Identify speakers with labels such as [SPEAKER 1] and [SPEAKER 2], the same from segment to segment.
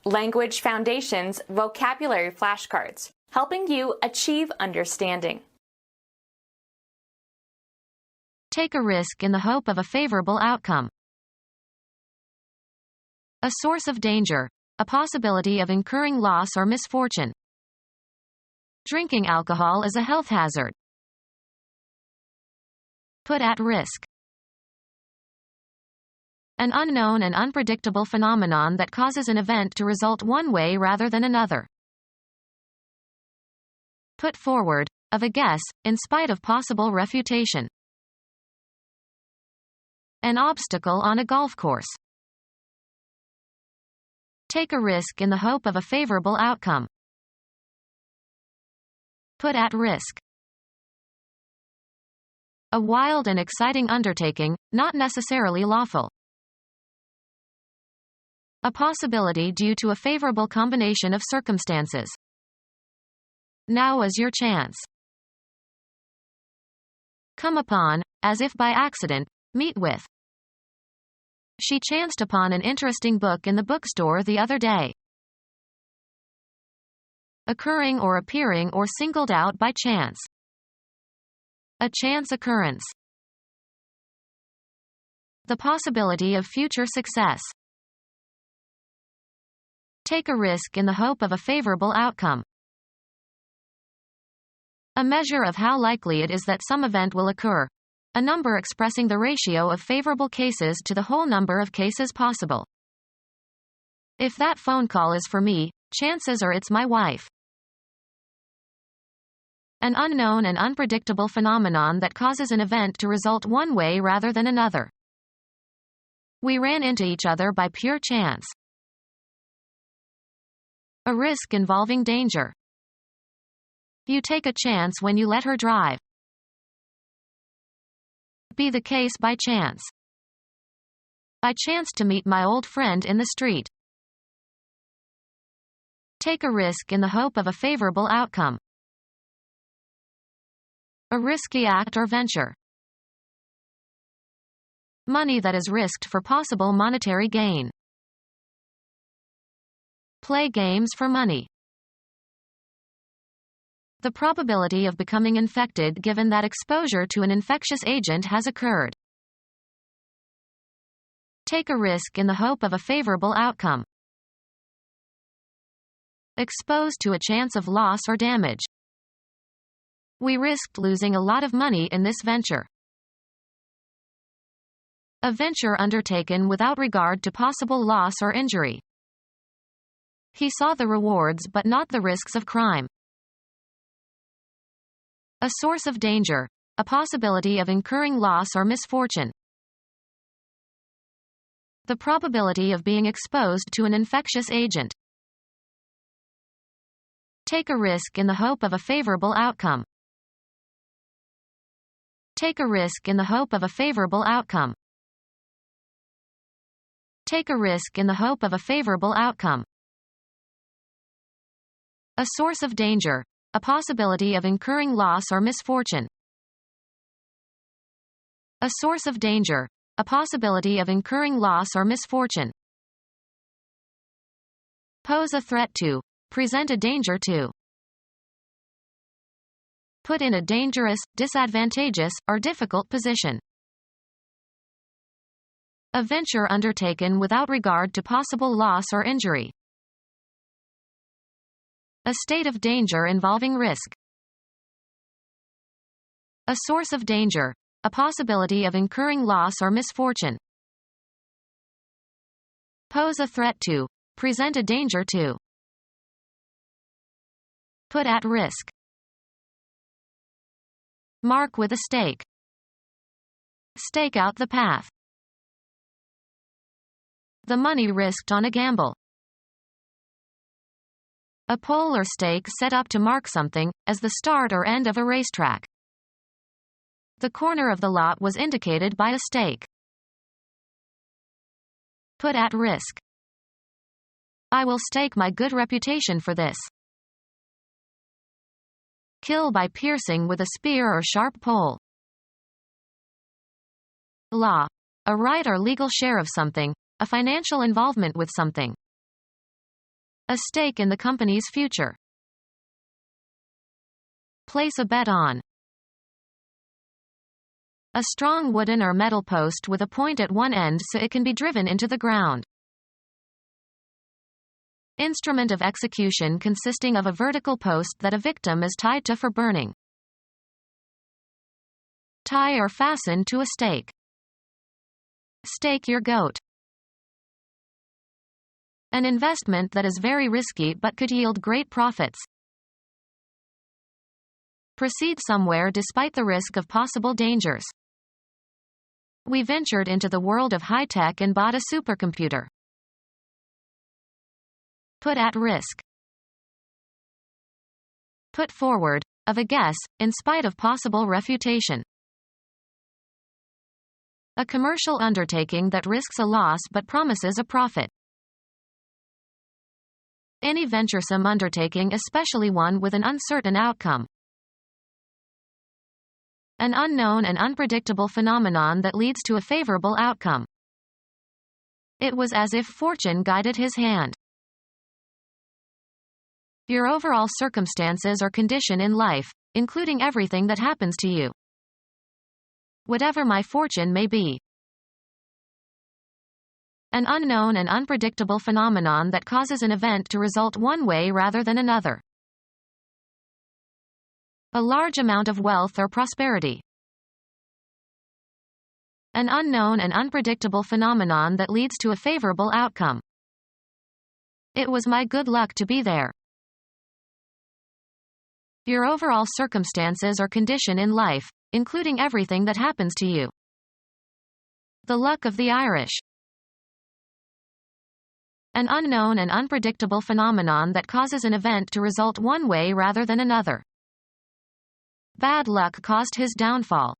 [SPEAKER 1] Language Foundations Vocabulary Flashcards, helping you achieve understanding.
[SPEAKER 2] Take a risk in the hope of a favorable outcome. A source of danger, a possibility of incurring loss or misfortune. Drinking alcohol is a health hazard. Put at risk. An unknown and unpredictable phenomenon that causes an event to result one way rather than another. Put forward, of a guess, in spite of possible refutation. An obstacle on a golf course. Take a risk in the hope of a favorable outcome. Put at risk. A wild and exciting undertaking, not necessarily lawful. A possibility due to a favorable combination of circumstances. Now is your chance. Come upon, as if by accident, meet with. She chanced upon an interesting book in the bookstore the other day. Occurring or appearing or singled out by chance. A chance occurrence. The possibility of future success. Take a risk in the hope of a favorable outcome. A measure of how likely it is that some event will occur. A number expressing the ratio of favorable cases to the whole number of cases possible. If that phone call is for me, chances are it's my wife. An unknown and unpredictable phenomenon that causes an event to result one way rather than another. We ran into each other by pure chance. A risk involving danger. You take a chance when you let her drive. Be the case by chance. I chanced to meet my old friend in the street. Take a risk in the hope of a favorable outcome. A risky act or venture. Money that is risked for possible monetary gain. Play games for money. The probability of becoming infected given that exposure to an infectious agent has occurred. Take a risk in the hope of a favorable outcome. Exposed to a chance of loss or damage. We risked losing a lot of money in this venture. A venture undertaken without regard to possible loss or injury. He saw the rewards but not the risks of crime. A source of danger, a possibility of incurring loss or misfortune. The probability of being exposed to an infectious agent. Take a risk in the hope of a favorable outcome. Take a risk in the hope of a favorable outcome. Take a risk in the hope of a favorable outcome. A source of danger, a possibility of incurring loss or misfortune. A source of danger, a possibility of incurring loss or misfortune. Pose a threat to, present a danger to. Put in a dangerous, disadvantageous, or difficult position. A venture undertaken without regard to possible loss or injury. A state of danger involving risk. A source of danger, a possibility of incurring loss or misfortune. Pose a threat to, present a danger to. Put at risk. Mark with a stake. Stake out the path. The money risked on a gamble. A pole or stake set up to mark something, as the start or end of a racetrack. The corner of the lot was indicated by a stake. Put at risk. I will stake my good reputation for this. Kill by piercing with a spear or sharp pole. Law. A right or legal share of something, a financial involvement with something. A stake in the company's future. Place a bet on. A strong wooden or metal post with a point at one end so it can be driven into the ground. Instrument of execution consisting of a vertical post that a victim is tied to for burning. Tie or fasten to a stake. Stake your goat. An investment that is very risky but could yield great profits. Proceed somewhere despite the risk of possible dangers. We ventured into the world of high-tech and bought a supercomputer. Put at risk. Put forward, of a guess, in spite of possible refutation. A commercial undertaking that risks a loss but promises a profit. Any venturesome undertaking, especially one with an uncertain outcome. An unknown and unpredictable phenomenon that leads to a favorable outcome. It was as if fortune guided his hand. Your overall circumstances or condition in life, including everything that happens to you. Whatever my fortune may be. An unknown and unpredictable phenomenon that causes an event to result one way rather than another. A large amount of wealth or prosperity. An unknown and unpredictable phenomenon that leads to a favorable outcome. It was my good luck to be there. Your overall circumstances or condition in life, including everything that happens to you. The luck of the Irish. An unknown and unpredictable phenomenon that causes an event to result one way rather than another. Bad luck caused his downfall.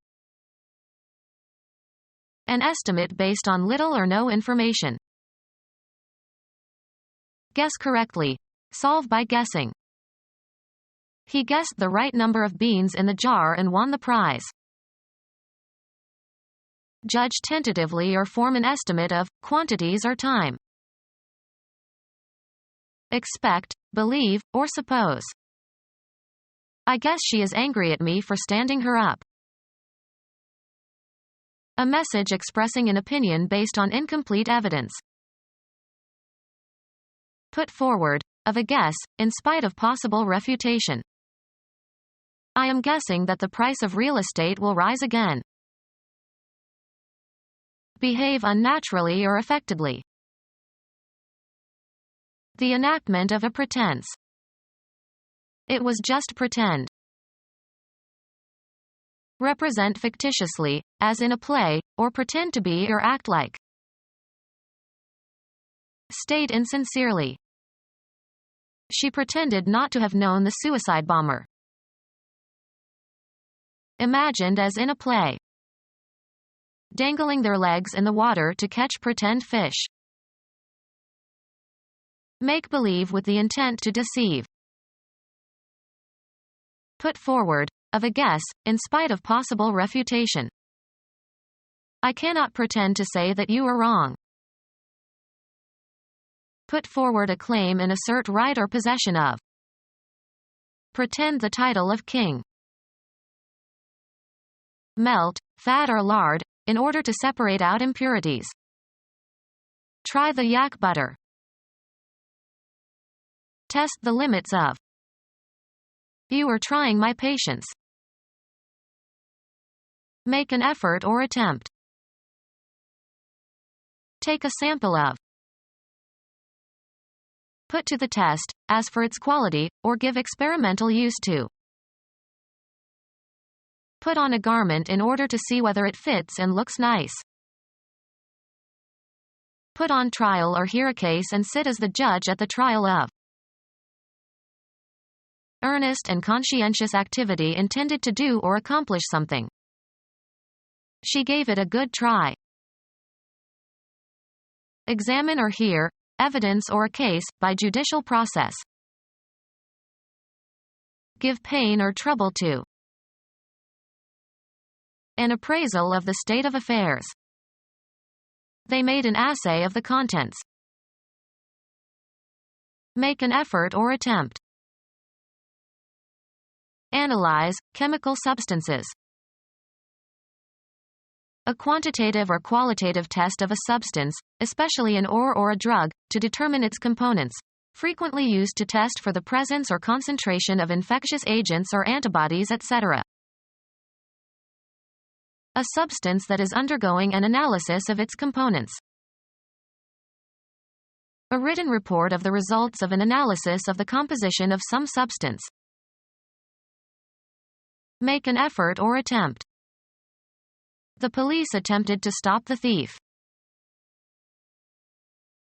[SPEAKER 2] An estimate based on little or no information. Guess correctly. Solve by guessing. He guessed the right number of beans in the jar and won the prize. Judge tentatively or form an estimate of quantities or time. Expect, believe, or suppose. I guess she is angry at me for standing her up. A message expressing an opinion based on incomplete evidence. Put forward, of a guess, in spite of possible refutation. I am guessing that the price of real estate will rise again. Behave unnaturally or affectedly. The enactment of a pretense. It was just pretend. Represent fictitiously, as in a play, or pretend to be or act like. State insincerely. She pretended not to have known the suicide bomber. Imagined as in a play. Dangling their legs in the water to catch pretend fish. Make believe with the intent to deceive. Put forward, of a guess, in spite of possible refutation. I cannot pretend to say that you are wrong. Put forward a claim and assert right or possession of. Pretend the title of king. Melt, fat or lard, in order to separate out impurities. Try the yak butter. Test the limits of. You are trying my patience. Make an effort or attempt. Take a sample of. Put to the test, as for its quality, or give experimental use to. Put on a garment in order to see whether it fits and looks nice. Put on trial or hear a case and sit as the judge at the trial of. Earnest and conscientious activity intended to do or accomplish something. She gave it a good try. Examine or hear evidence or a case by judicial process. Give pain or trouble to. An appraisal of the state of affairs. They made an assay of the contents. Make an effort or attempt. Analyze chemical substances. A quantitative or qualitative test of a substance, especially an ore or a drug, to determine its components, frequently used to test for the presence or concentration of infectious agents or antibodies, etc. A substance that is undergoing an analysis of its components. A written report of the results of an analysis of the composition of some substance. Make an effort or attempt. The police attempted to stop the thief.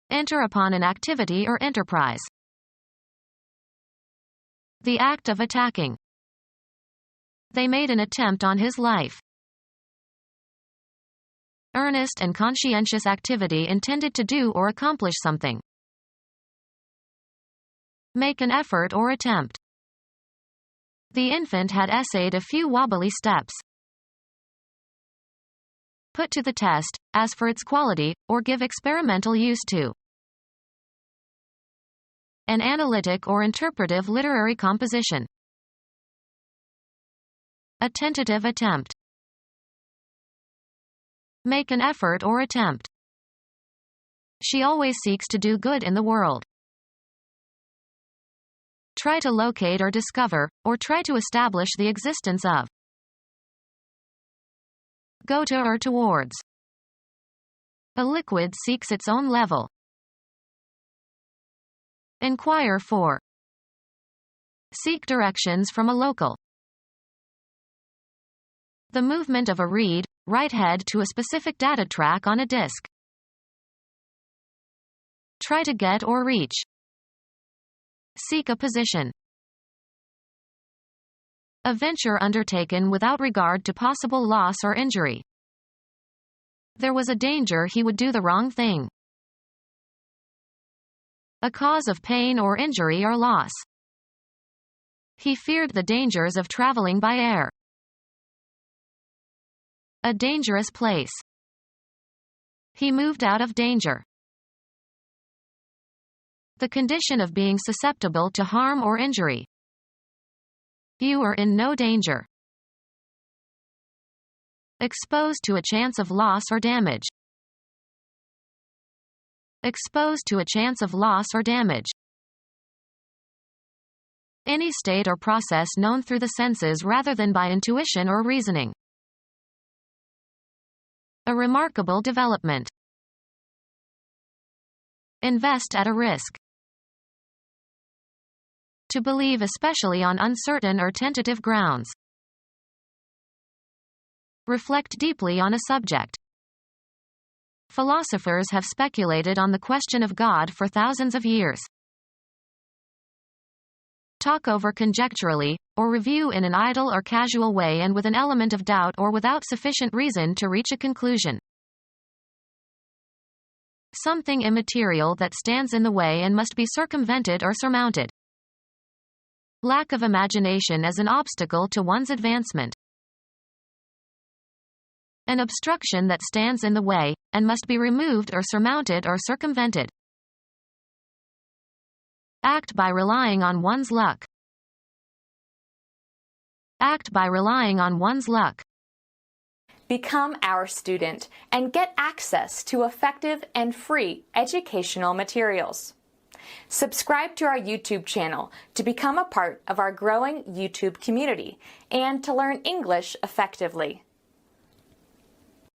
[SPEAKER 2] Enter upon an activity or enterprise. The act of attacking. They made an attempt on his life. Earnest and conscientious activity intended to do or accomplish something. Make an effort or attempt. The infant had essayed a few wobbly steps. Put to the test, as for its quality, or give experimental use to. An analytic or interpretive literary composition. A tentative attempt. Make an effort or attempt. She always seeks to do good in the world. Try to locate or discover, or try to establish the existence of. Go to or towards. A liquid seeks its own level. Inquire for. Seek directions from a local. The movement of a read, write head to a specific data track on a disk. Try to get or reach. Seek a position. A venture undertaken without regard to possible loss or injury. There was a danger he would do the wrong thing. A cause of pain or injury or loss. He feared the dangers of traveling by air. A dangerous place. He moved out of danger. The condition of being susceptible to harm or injury. You are in no danger. Exposed to a chance of loss or damage. Exposed to a chance of loss or damage. Any state or process known through the senses rather than by intuition or reasoning. A remarkable development. Invest at a risk. To believe especially on uncertain or tentative grounds. Reflect deeply on a subject. Philosophers have speculated on the question of God for thousands of years. Talk over conjecturally, or review in an idle or casual way and with an element of doubt or without sufficient reason to reach a conclusion. Something immaterial that stands in the way and must be circumvented or surmounted. Lack of imagination as an obstacle to one's advancement. An obstruction that stands in the way, and must be removed or surmounted or circumvented. Act by relying on one's luck. Act by relying on one's luck.
[SPEAKER 1] Become our student and get access to effective and free educational materials. Subscribe to our YouTube channel to become a part of our growing YouTube community and to learn English effectively.